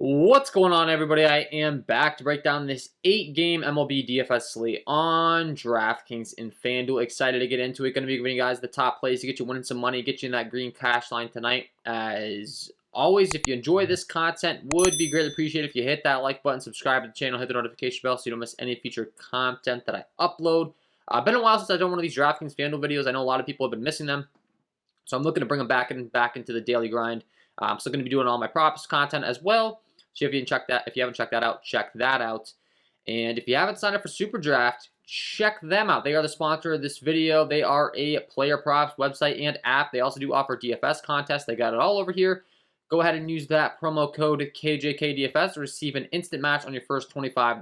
What's going on, everybody? I am back to break down this 8-game MLB DFS slate on DraftKings and FanDuel. Excited to get into it. Going to be giving you guys the top plays to get you winning some money, get you in that green cash line tonight. As always, if you enjoy this content, would be greatly appreciated if you hit that like button, subscribe to the channel, hit the notification bell so you don't miss any future content that I upload. Been a while since I've done one of these DraftKings FanDuel videos. I know a lot of people have been missing them, so I'm looking to bring them back into the daily grind. I'm still going to be doing all my props content as well. So if you haven't checked that out, check that out. And if you haven't signed up for Super Draft, check them out. They are the sponsor of this video. They are a player props website and app. They also do offer DFS contests. They got it all over here. Go ahead and use that promo code KJK DFS to receive an instant match on your first $25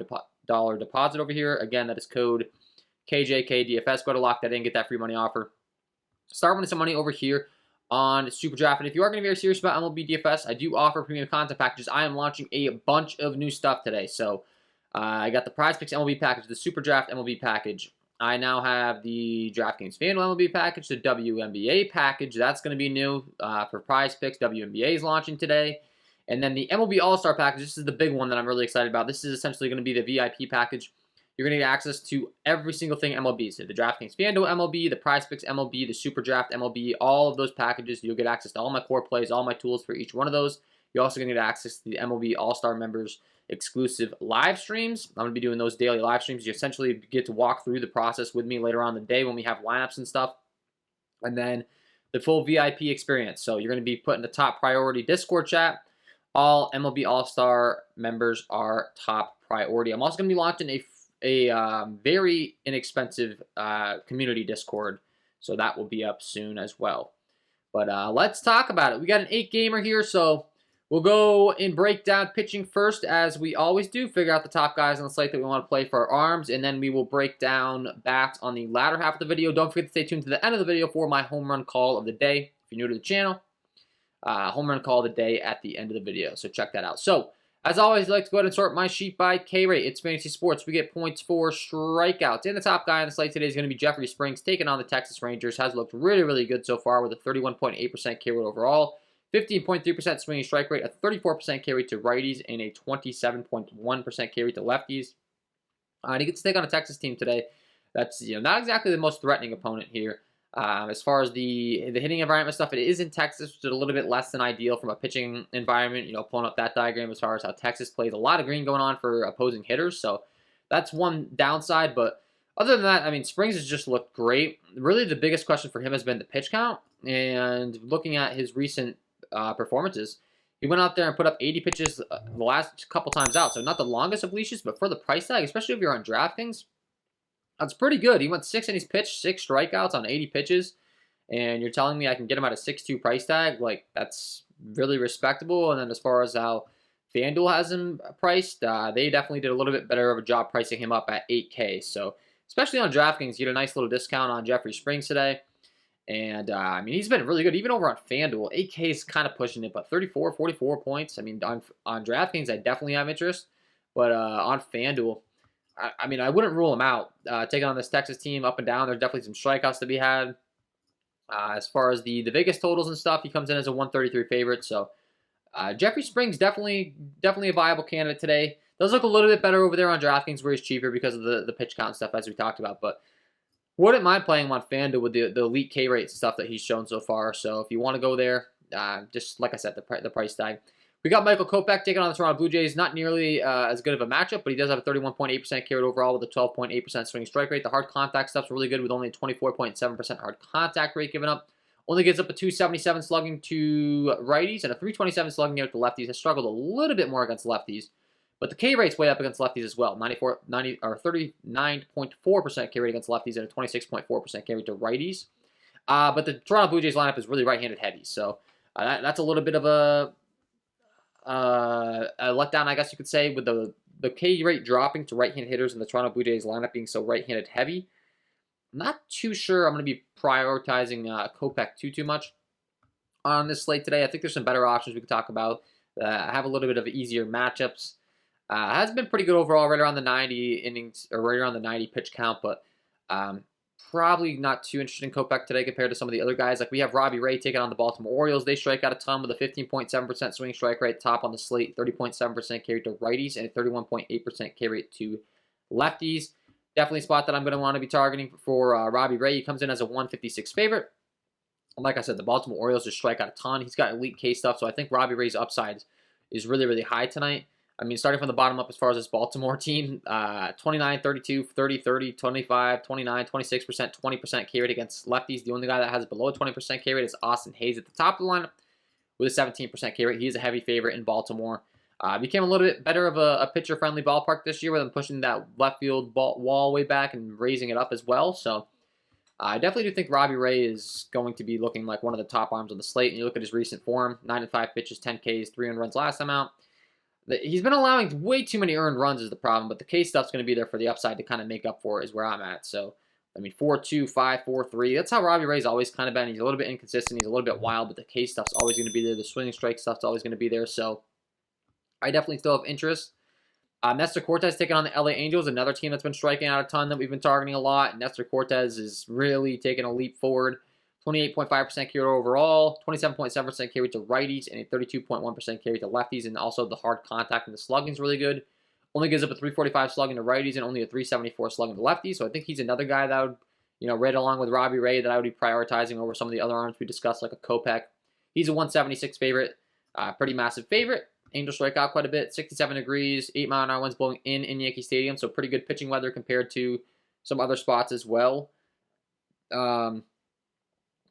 deposit over here. Again, that is code KJK DFS. Go to lock that in, get that free money offer. Start winning some money over here on Super Draft. And if you are going to be very serious about MLB DFS, I do offer premium content packages. I am launching a bunch of new stuff today. So I got the Prize Picks MLB package, the Super Draft MLB package. I now have the DraftKings FanDuel MLB package, the WNBA package. That's going to be new for Prize Picks. WNBA is launching today. And then the MLB All-Star package. This is the big one that I'm really excited about. This is essentially going to be the VIP package. You're going to get access to every single thing MLB. So the DraftKings FanDuel MLB, the Prize Picks MLB, the Super Draft MLB, all of those packages. You'll get access to all my core plays, all my tools for each one of those. You're also going to get access to the MLB All-Star members exclusive live streams. I'm going to be doing those daily live streams. You essentially get to walk through the process with me later on in the day when we have lineups and stuff. And then the full VIP experience. So you're going to be put in the top priority Discord chat. All MLB All-Star members are top priority. I'm also going to be launching a very inexpensive community Discord, so that will be up soon as well. But let's talk about it. We got an 8-gamer here, so we'll go and break down pitching first, as we always do. Figure out the top guys on the slate that we want to play for our arms, and then we will break down bats on the latter half of the video. Don't forget to stay tuned to the end of the video for my home run call of the day. If you're new to the channel, home run call of the day at the end of the video, so check that out. So as always, I like to go ahead and sort my sheet by K-rate. It's fantasy sports. We get points for strikeouts. And the top guy on the slate today is going to be Jeffrey Springs, taking on the Texas Rangers. Has looked really, really good so far with a 31.8% K rate overall, 15.3% swinging strike rate, a 34% K rate to righties, and a 27.1% K rate to lefties. And he gets to take on a Texas team today that's not exactly the most threatening opponent here. As far as the hitting environment stuff, it is in Texas, which is a little bit less than ideal from a pitching environment. Pulling up that diagram as far as how Texas plays, a lot of green going on for opposing hitters. So that's one downside. But other than that, I mean, Springs has just looked great. Really, the biggest question for him has been the pitch count. And looking at his recent performances, he went out there and put up 80 pitches the last couple times out. So not the longest of leashes, but for the price tag, especially if you're on DraftKings, that's pretty good. He went 6 innings pitched, 6 strikeouts on 80 pitches, and you're telling me I can get him at a 6.2 price tag? Like, that's really respectable. And then as far as how FanDuel has him priced, they definitely did a little bit better of a job pricing him up at $8K. So, especially on DraftKings, you get a nice little discount on Jeffrey Springs today. And, I mean, he's been really good. Even over on FanDuel, 8K is kind of pushing it, but 34, 44 points. I mean, on DraftKings, I definitely have interest. But on FanDuel, I mean, I wouldn't rule him out. Taking on this Texas team up and down, there's definitely some strikeouts to be had. As far as the Vegas totals and stuff, he comes in as a 133 favorite. So Jeffrey Springs definitely a viable candidate today. Does look a little bit better over there on DraftKings where he's cheaper because of the pitch count stuff as we talked about. But wouldn't mind playing him on FanDuel with the elite K rates and stuff that he's shown so far. So if you want to go there, just like I said, the price tag. We got Michael Kopech taking on the Toronto Blue Jays. Not nearly as good of a matchup, but he does have a 31.8% K rate overall with a 12.8% swinging strike rate. The hard contact stuff's really good with only a 24.7% hard contact rate given up. Only gives up a 277 slugging to righties and a 327 slugging out to lefties. Has struggled a little bit more against lefties, but the K rate's way up against lefties as well. 39.4% K rate against lefties and a 26.4% K rate to righties. But the Toronto Blue Jays lineup is really right-handed heavy, so that's a little bit of a letdown, I guess you could say, with the K rate dropping to right-handed hitters and the Toronto Blue Jays lineup being so right-handed heavy. I'm not too sure I'm going to be prioritizing Kopech too much on this slate today. I think there's some better options we could talk about. Have a little bit of easier matchups. Has been pretty good overall, right around the 90 innings, or right around the 90 pitch count, but probably not too interested in Kopech today compared to some of the other guys. Like we have Robbie Ray taking on the Baltimore Orioles. They strike out a ton with a 15.7% swing strike rate, top on the slate, 30.7% K rate to righties, and a 31.8% K rate to lefties. Definitely a spot that I'm going to want to be targeting for Robbie Ray. He comes in as a 156 favorite. And like I said, the Baltimore Orioles just strike out a ton. He's got elite K stuff, so I think Robbie Ray's upside is really, really high tonight. I mean, starting from the bottom up as far as this Baltimore team, 29, 32, 30, 30, 25, 29, 26%, 20% K rate against lefties. The only guy that has below a 20% K rate is Austin Hayes at the top of the lineup with a 17% K rate. He is a heavy favorite in Baltimore. Became a little bit better of a pitcher-friendly ballpark this year with them pushing that left field wall way back and raising it up as well. So I definitely do think Robbie Ray is going to be looking like one of the top arms on the slate. And you look at his recent form, 9-5 pitches, 10 Ks, 3 earned runs last time out. He's been allowing way too many earned runs is the problem, but the K stuff's going to be there for the upside to kind of make up for it is where I'm at. So, I mean, 4-2, 5-4, 3. That's how Robbie Ray's always kind of been. He's a little bit inconsistent. He's a little bit wild, but the K stuff's always going to be there. The swinging strike stuff's always going to be there. So, I definitely still have interest. Nestor Cortes taking on the LA Angels, another team that's been striking out a ton that we've been targeting a lot. Nestor Cortes is really taking a leap forward. 28.5% K rate overall, 27.7% K rate to righties, and a 32.1% K rate to lefties, and also the hard contact and the slugging is really good. Only gives up a 345 slugging to righties and only a 374 slugging to lefties, so I think he's another guy that would, right along with Robbie Ray that I would be prioritizing over some of the other arms we discussed, like a Kopech. He's a 176 favorite, pretty massive favorite. Angels strike out quite a bit, 67 degrees, 8-mile-an-hour winds blowing in Yankee Stadium, so pretty good pitching weather compared to some other spots as well.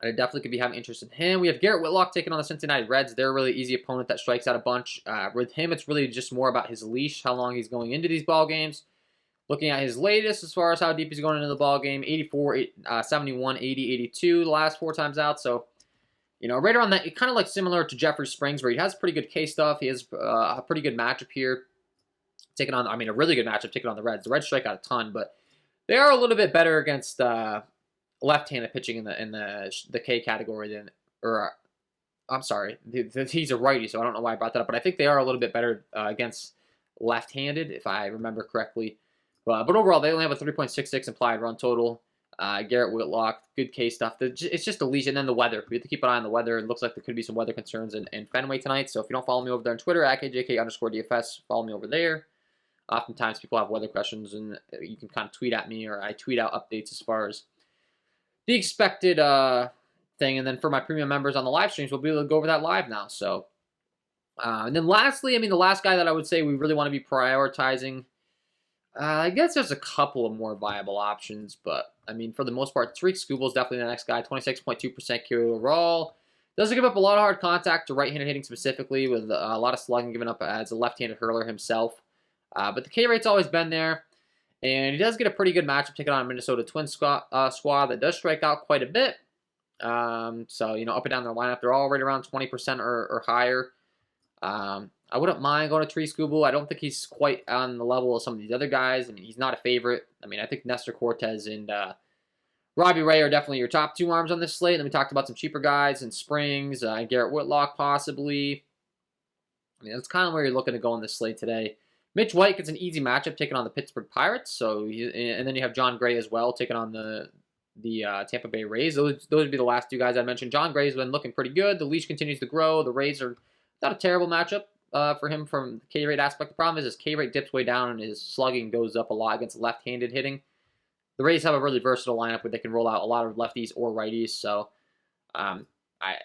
I definitely could be having interest in him. We have Garrett Whitlock taking on the Cincinnati Reds. They're a really easy opponent that strikes out a bunch. With him, it's really just more about his leash, how long he's going into these ball games. Looking at his latest as far as how deep he's going into the ball game, 84, 71, 80, 82 the last 4 times out. So, right around that, kind of like similar to Jeffrey Springs, where he has pretty good K stuff. He has a pretty good matchup here. Taking on, a really good matchup taking on the Reds. The Reds strike out a ton, but they are a little bit better against left-handed pitching in the K category than, I'm sorry, he's a righty, so I don't know why I brought that up, but I think they are a little bit better against left-handed, if I remember correctly. But overall, they only have a 3.66 implied run total. Garrett Whitlock, good K stuff. It's just a leash, and then the weather. We have to keep an eye on the weather. It looks like there could be some weather concerns in Fenway tonight, so if you don't follow me over there on Twitter, at KJK_DFS, follow me over there. Oftentimes, people have weather questions, and you can kind of tweet at me, or I tweet out updates as far as the expected thing. And then for my premium members on the live streams, we'll be able to go over that live now. So, and then lastly, the last guy that I would say we really want to be prioritizing, I guess there's a couple of more viable options, but for the most part, Tariq Skubal is definitely the next guy. 26.2% K rate overall. Doesn't give up a lot of hard contact to right-handed hitting specifically, with a lot of slugging given up as a left-handed hurler himself. But the K rate's always been there. And he does get a pretty good matchup taking on a Minnesota Twins squad that does strike out quite a bit. So, up and down their lineup, they're all right around 20% or higher. I wouldn't mind going to Tariq Skubal. I don't think he's quite on the level of some of these other guys. He's not a favorite. I think Nestor Cortes and Robbie Ray are definitely your top 2 arms on this slate. And then we talked about some cheaper guys and Springs, Garrett Whitlock possibly. That's kind of where you're looking to go on this slate today. Mitch White gets an easy matchup taking on the Pittsburgh Pirates, and then you have John Gray as well taking on the Tampa Bay Rays. Those would be the last 2 guys I mentioned. John Gray's been looking pretty good. The leash continues to grow. The Rays are not a terrible matchup for him from the K rate aspect. The problem is his K rate dips way down and his slugging goes up a lot against left-handed hitting. The Rays have a really versatile lineup where they can roll out a lot of lefties or righties, so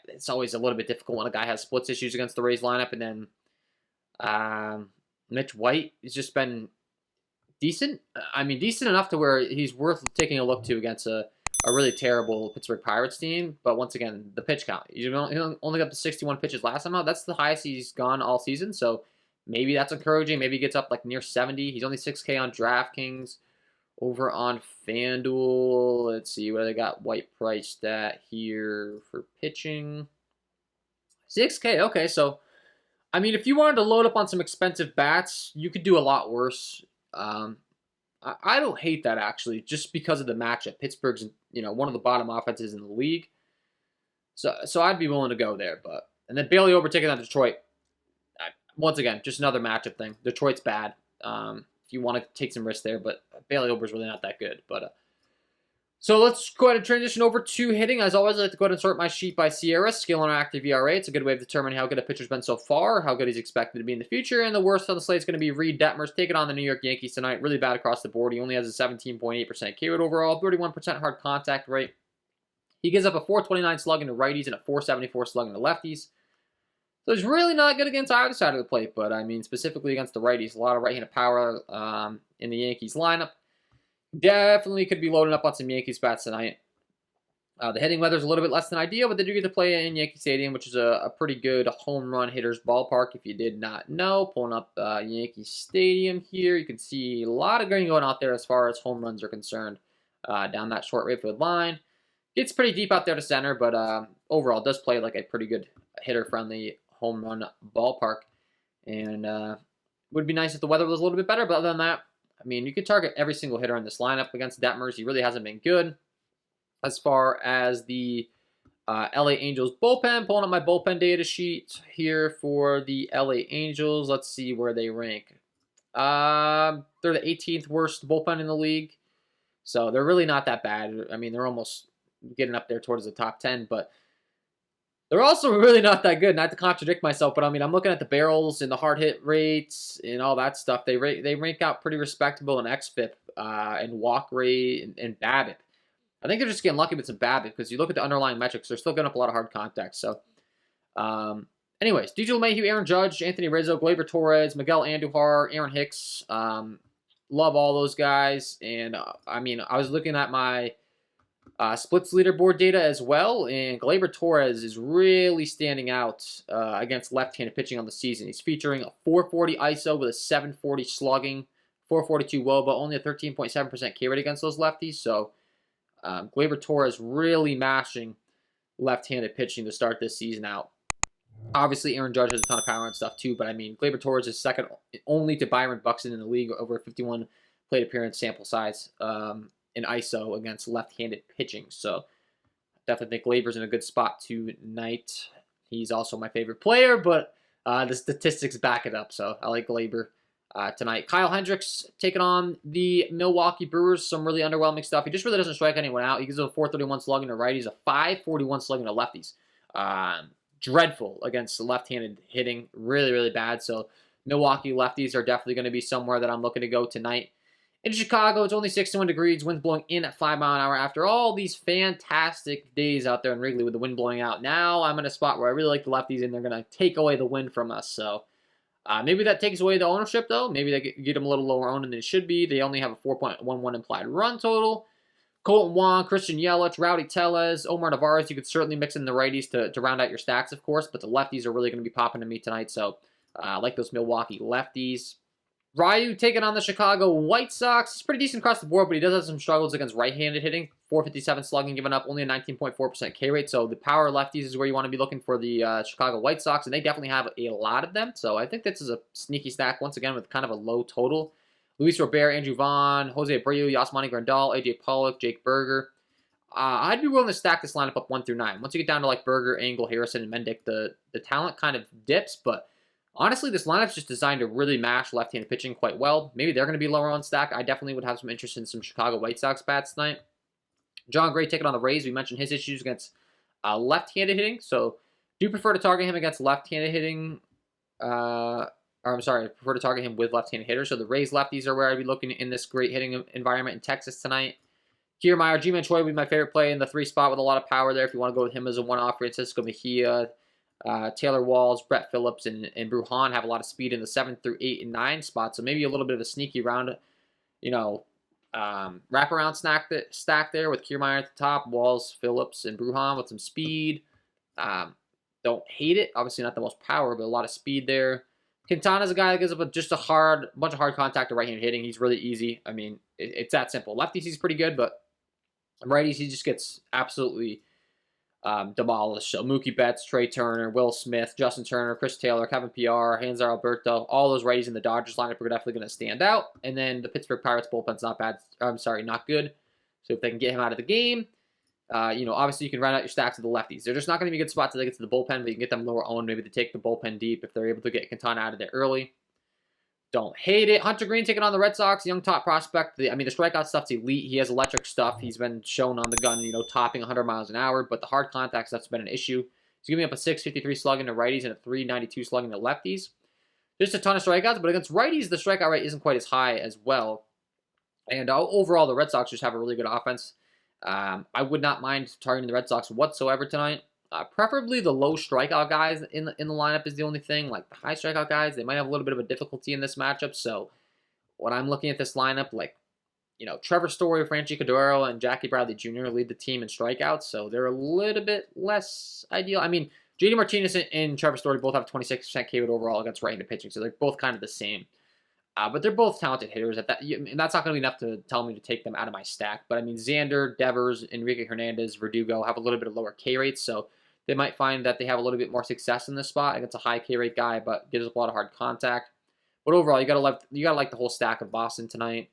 it's always a little bit difficult when a guy has splits issues against the Rays lineup. And then Mitch White has just been decent. Decent enough to where he's worth taking a look to against a really terrible Pittsburgh Pirates team. But once again, the pitch count. He only got to 61 pitches last time out. That's the highest he's gone all season. So maybe that's encouraging. Maybe he gets up like near 70. He's only 6K on DraftKings. Over on FanDuel, let's see where they got White priced at here for pitching. 6K, okay, so if you wanted to load up on some expensive bats, you could do a lot worse. I don't hate that, actually, just because of the matchup. Pittsburgh's, one of the bottom offenses in the league. So I'd be willing to go there. And then Bailey Ober taking on Detroit. Once again, just another matchup thing. Detroit's bad. If you want to take some risks there, but Bailey Ober's really not that good. So let's go ahead and transition over to hitting. As always, I like to go ahead and sort my sheet by Sierra, skill and active ERA. It's a good way of determining how good a pitcher's been so far, how good he's expected to be in the future. And the worst on the slate is going to be Reed Detmers taking on the New York Yankees tonight. Really bad across the board. He only has a 17.8% K rate overall, 31% hard contact rate. He gives up a 429 slugging to righties and a 474 slugging to lefties. So he's really not good against either side of the plate, but I mean, specifically against the righties. A lot of right-handed power in the Yankees lineup. Definitely could be loading up on some Yankees bats tonight. The hitting weather's a little bit less than ideal, but they do get to play in Yankee Stadium, which is a pretty good home run hitter's ballpark, if you did not know. Pulling up Yankee Stadium here, you can see a lot of green going out there as far as home runs are concerned down that short right field line. Gets pretty deep out there to center, but overall does play like a pretty good hitter-friendly home run ballpark. And would be nice if the weather was a little bit better, but other than that, I mean, you could target every single hitter in this lineup against Detmers. He really hasn't been good. As far as the LA Angels bullpen, pulling up my bullpen data sheet here for the LA Angels. Let's see where they rank. They're the 18th worst bullpen in the league. So they're really not that bad. I mean, they're almost getting up there towards the top 10, but they're also really not that good. Not to contradict myself, but I mean, I'm looking at the barrels and the hard hit rates and all that stuff. They rank out pretty respectable in xFIP and walk rate and BABIP. I think they're just getting lucky with some BABIP because you look at the underlying metrics, they're still getting up a lot of hard contact. So, anyways, DJ LeMahieu, Aaron Judge, Anthony Rizzo, Gleyber Torres, Miguel Andujar, Aaron Hicks. Love all those guys. And, I mean, I was looking at my splits leaderboard data as well, and Gleyber Torres is really standing out against left-handed pitching on the season. He's featuring a 440 ISO with a 740 slugging, 442 WOBA, only a 13.7% K rate against those lefties. So Gleyber Torres really mashing left-handed pitching to start this season out. Obviously, Aaron Judge has a ton of power and stuff too, but I mean, Gleyber Torres is second only to Byron Buxton in the league over 51 plate appearance sample size. In ISO against left-handed pitching. So definitely think Gleyber's in a good spot tonight. He's also my favorite player, but the statistics back it up. So I like Gleyber tonight. Kyle Hendricks taking on the Milwaukee Brewers. Some really underwhelming stuff. He just really doesn't strike anyone out. He gives a 431 slugging to righties, a 541 slugging to lefties. Dreadful against left-handed hitting. Really, really bad. So Milwaukee lefties are definitely going to be somewhere that I'm looking to go tonight. In Chicago, it's only 61 degrees, winds blowing in at 5 miles an hour. After all these fantastic days out there in Wrigley with the wind blowing out, now I'm in a spot where I really like the lefties, and they're going to take away the wind from us. So maybe that takes away the ownership, though. Maybe they get them a little lower owned than they should be. They only have a 4.11 implied run total. Colton Wong, Christian Yelich, Rowdy Tellez, Omar Narvaez. You could certainly mix in the righties to round out your stacks, of course, but the lefties are really going to be popping to me tonight. So I like those Milwaukee lefties. Ryu taking on the Chicago White Sox. He's pretty decent across the board, but he does have some struggles against right-handed hitting. 457 slugging, giving up only a 19.4% K rate. So the power lefties is where you want to be looking for the Chicago White Sox, and they definitely have a lot of them. So I think this is a sneaky stack, once again, with kind of a low total. Luis Robert, Andrew Vaughn, Jose Abreu, Yasmani Grandal, AJ Pollock, Jake Berger. I'd be willing to stack this lineup up 1 through 9. Once you get down to like Berger, Engel, Harrison, and Mendick, the talent kind of dips, but honestly, this lineup's just designed to really mash left-handed pitching quite well. Maybe they're going to be lower on stack. I definitely would have some interest in some Chicago White Sox bats tonight. John Gray taking on the Rays. We mentioned his issues against left-handed hitting, so do prefer to target him against left-handed hitting. I prefer to target him with left-handed hitters. So the Rays lefties are where I'd be looking in this great hitting environment in Texas tonight. Kiermaier, G-Man Choi would be my favorite play in the 3 spot with a lot of power there if you want to go with him as a one-off. Francisco Mejia, Taylor Walls, Brett Phillips, and Brujan have a lot of speed in the 7 through 8 and 9 spots. So maybe a little bit of a sneaky round, wraparound stack there with Kiermaier at the top, Walls, Phillips, and Brujan with some speed. Don't hate it. Obviously not the most power, but a lot of speed there. Quintana's a guy that gives up just a bunch of hard contact to right-hand hitting. He's really easy. I mean, it's that simple. Lefties, he's pretty good, but righties, he just gets absolutely demolished. So Mookie Betts, Trey Turner, Will Smith, Justin Turner, Chris Taylor, Kevin PR, Hanser Alberto, all those righties in the Dodgers lineup are definitely going to stand out. And then the Pittsburgh Pirates bullpen's not good. So if they can get him out of the game, obviously you can round out your stacks of the lefties. They're just not going to be a good spot till they get to the bullpen, but you can get them lower owned. Maybe they take the bullpen deep if they're able to get Quintana out of there early. Don't hate it. Hunter Green taking on the Red Sox, young top prospect. The strikeout stuff's elite. He has electric stuff. He's been shown on the gun, topping 100 miles an hour, but the hard contact stuff's been an issue. He's giving up a 653 slugging to righties and a 392 slugging to lefties. Just a ton of strikeouts, but against righties, the strikeout rate isn't quite as high as well. And overall, the Red Sox just have a really good offense. I would not mind targeting the Red Sox whatsoever tonight. Preferably the low strikeout guys in the lineup is the only thing. Like the high strikeout guys, they might have a little bit of a difficulty in this matchup. So when I'm looking at this lineup, like, Trevor Story, Franchi Cordero, and Jackie Bradley Jr. lead the team in strikeouts. So they're a little bit less ideal. I mean, JD Martinez and Trevor Story both have 26% K rate overall against right-handed pitching. So they're both kind of the same. But they're both talented hitters. And that's not going to be enough to tell me to take them out of my stack. But I mean, Xander, Devers, Enrique Hernandez, Verdugo have a little bit of lower K rates. So they might find that they have a little bit more success in this spot against a high K rate guy, but gives up a lot of hard contact. But overall, you gotta like the whole stack of Boston tonight.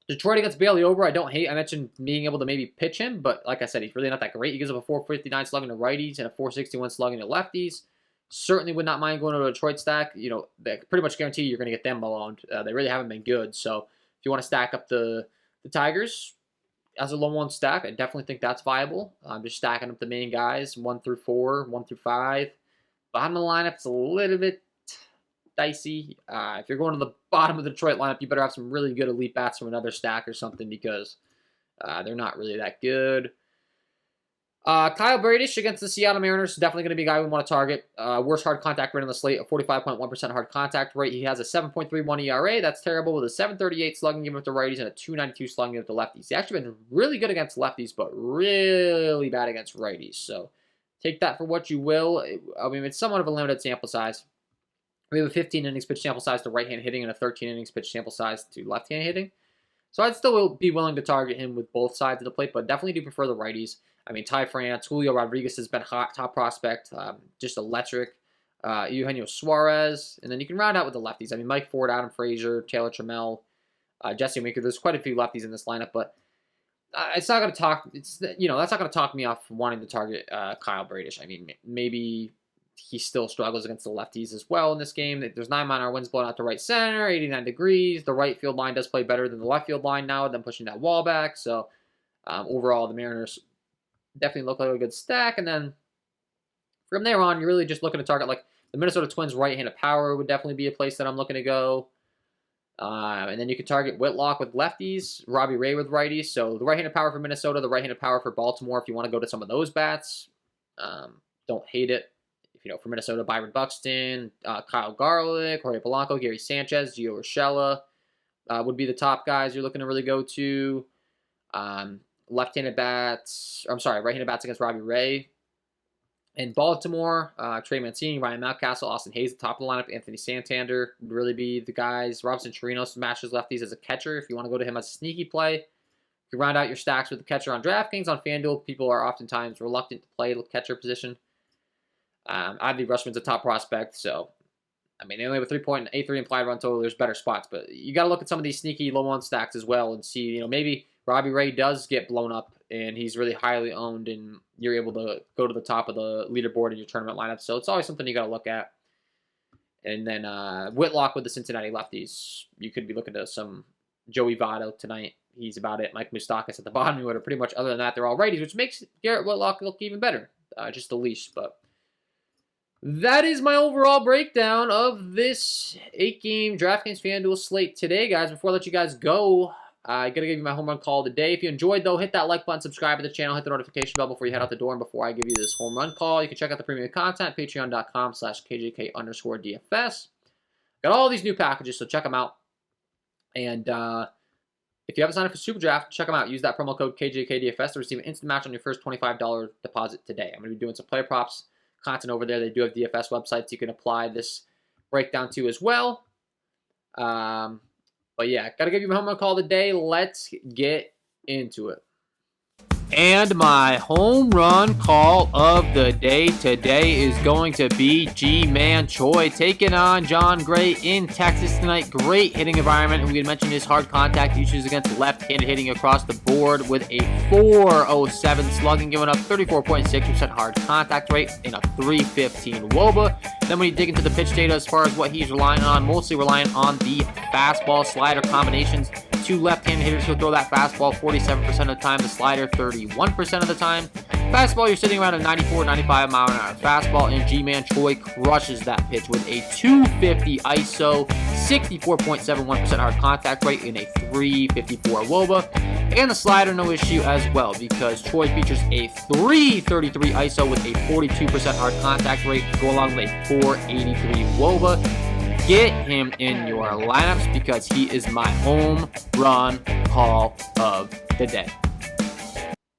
Detroit against Bailey Ober, I don't hate. I mentioned being able to maybe pitch him, but like I said, he's really not that great. He gives up a 459 slugging to righties and a 461 slugging to lefties. Certainly would not mind going to a Detroit stack. They pretty much guarantee you're going to get them alone. They really haven't been good. So if you want to stack up the Tigers as a low one stack, I definitely think that's viable. I'm just stacking up the main guys, 1 through 4, 1 through 5. Bottom of the lineup, it's a little bit dicey. If you're going to the bottom of the Detroit lineup, you better have some really good elite bats from another stack or something because they're not really that good. Kyle Bradish against the Seattle Mariners, definitely going to be a guy we want to target. Worst hard contact rate on the slate, a 45.1% hard contact rate. He has a 7.31 ERA. That's terrible, with a 7.38 slugging given up to righties and a 2.92 slugging given up to lefties. He's actually been really good against lefties, but really bad against righties. So take that for what you will. I mean, it's somewhat of a limited sample size. We have a 15 innings pitch sample size to right-hand hitting and a 13 innings pitch sample size to left-hand hitting. So I'd still be willing to target him with both sides of the plate, but definitely do prefer the righties. I mean, Ty France, Julio Rodriguez has been hot, top prospect, just electric. Eugenio Suarez, and then you can round out with the lefties. I mean, Mike Ford, Adam Frazier, Taylor Trammell, Jesse Winker. There's quite a few lefties in this lineup, but it's not going to talk. That's not going to talk me off from wanting to target Kyle Bradish. I mean, maybe he still struggles against the lefties as well in this game. There's 9 mile-an-hour winds blowing out to right center, 89 degrees. The right field line does play better than the left field line now, them pushing that wall back. So overall, the Mariners definitely look like a good stack. And then from there on, you're really just looking to target like the Minnesota Twins right-handed power would definitely be a place that I'm looking to go. And then you can target Whitlock with lefties, Robbie Ray with righties. So the right-handed power for Minnesota, the right-handed power for Baltimore, if you want to go to some of those bats. Don't hate it. For Minnesota, Byron Buxton, Kyle Garlick, Jorge Polanco, Gary Sanchez, Gio Urshela would be the top guys you're looking to really go to. Right-handed bats against Robbie Ray. In Baltimore, Trey Mancini, Ryan Mountcastle, Austin Hayes, the top of the lineup. Anthony Santander would really be the guys. Robinson Chirinos smashes lefties as a catcher if you want to go to him as a sneaky play. You can round out your stacks with the catcher on DraftKings. On FanDuel, people are oftentimes reluctant to play the catcher position. Adley Rutschman's a top prospect, so I mean, they only have a 3.83 implied run total. There's better spots, but you got to look at some of these sneaky low-on stacks as well and see, maybe Robbie Ray does get blown up and he's really highly owned and you're able to go to the top of the leaderboard in your tournament lineup. So it's always something you got to look at. And then Whitlock with the Cincinnati lefties. You could be looking to some Joey Votto tonight. He's about it. Mike Moustakas at the bottom. You pretty much, other than that, they're all righties, which makes Garrett Whitlock look even better. Just the least, but that is my overall breakdown of this 8-game DraftKings FanDuel slate today, guys. Before I let you guys go, I got to give you my home run call of the day. If you enjoyed, though, hit that like button, subscribe to the channel, hit the notification bell before you head out the door, and before I give you this home run call, you can check out the premium content, patreon.com/KJK_DFS. Got all these new packages, so check them out. And if you haven't signed up for Super Draft, check them out. Use that promo code KJK DFS to receive an instant match on your first $25 deposit today. I'm going to be doing some player props content over there. They do have DFS websites you can apply this breakdown to as well. But yeah, got to give you my home run call today. Let's get into it. And my home run call of the day today is going to be Ji-Man Choi taking on John Gray in Texas tonight. Great hitting environment. We had mentioned his hard contact issues against left-handed hitting across the board with a 407 slugging, giving up 34.6% hard contact rate and a 315 WOBA. Then when you dig into the pitch data as far as what he's relying on, mostly relying on the fastball slider combinations. Two left-handed hitters will throw that fastball 47% of the time, the slider 31% of the time. Fastball, you're sitting around a 94, 95 mile an hour fastball, and Ji-Man Choi crushes that pitch with a 250 ISO, 64.71% hard contact rate, and a 354 WOBA. And the slider, no issue as well, because Choi features a 333 ISO with a 42% hard contact rate, go along with a 483 WOBA. Get him in your lineups because he is my home run call of the day.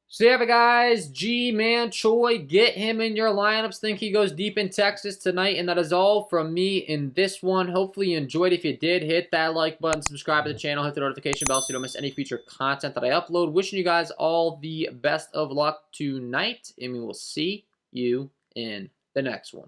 So there you have it, guys. Ji-Man Choi, get him in your lineups. Think he goes deep in Texas tonight. And that is all from me in this one. Hopefully you enjoyed. If you did, hit that like button, subscribe to the channel, hit the notification bell so you don't miss any future content that I upload. Wishing you guys all the best of luck tonight. And we will see you in the next one.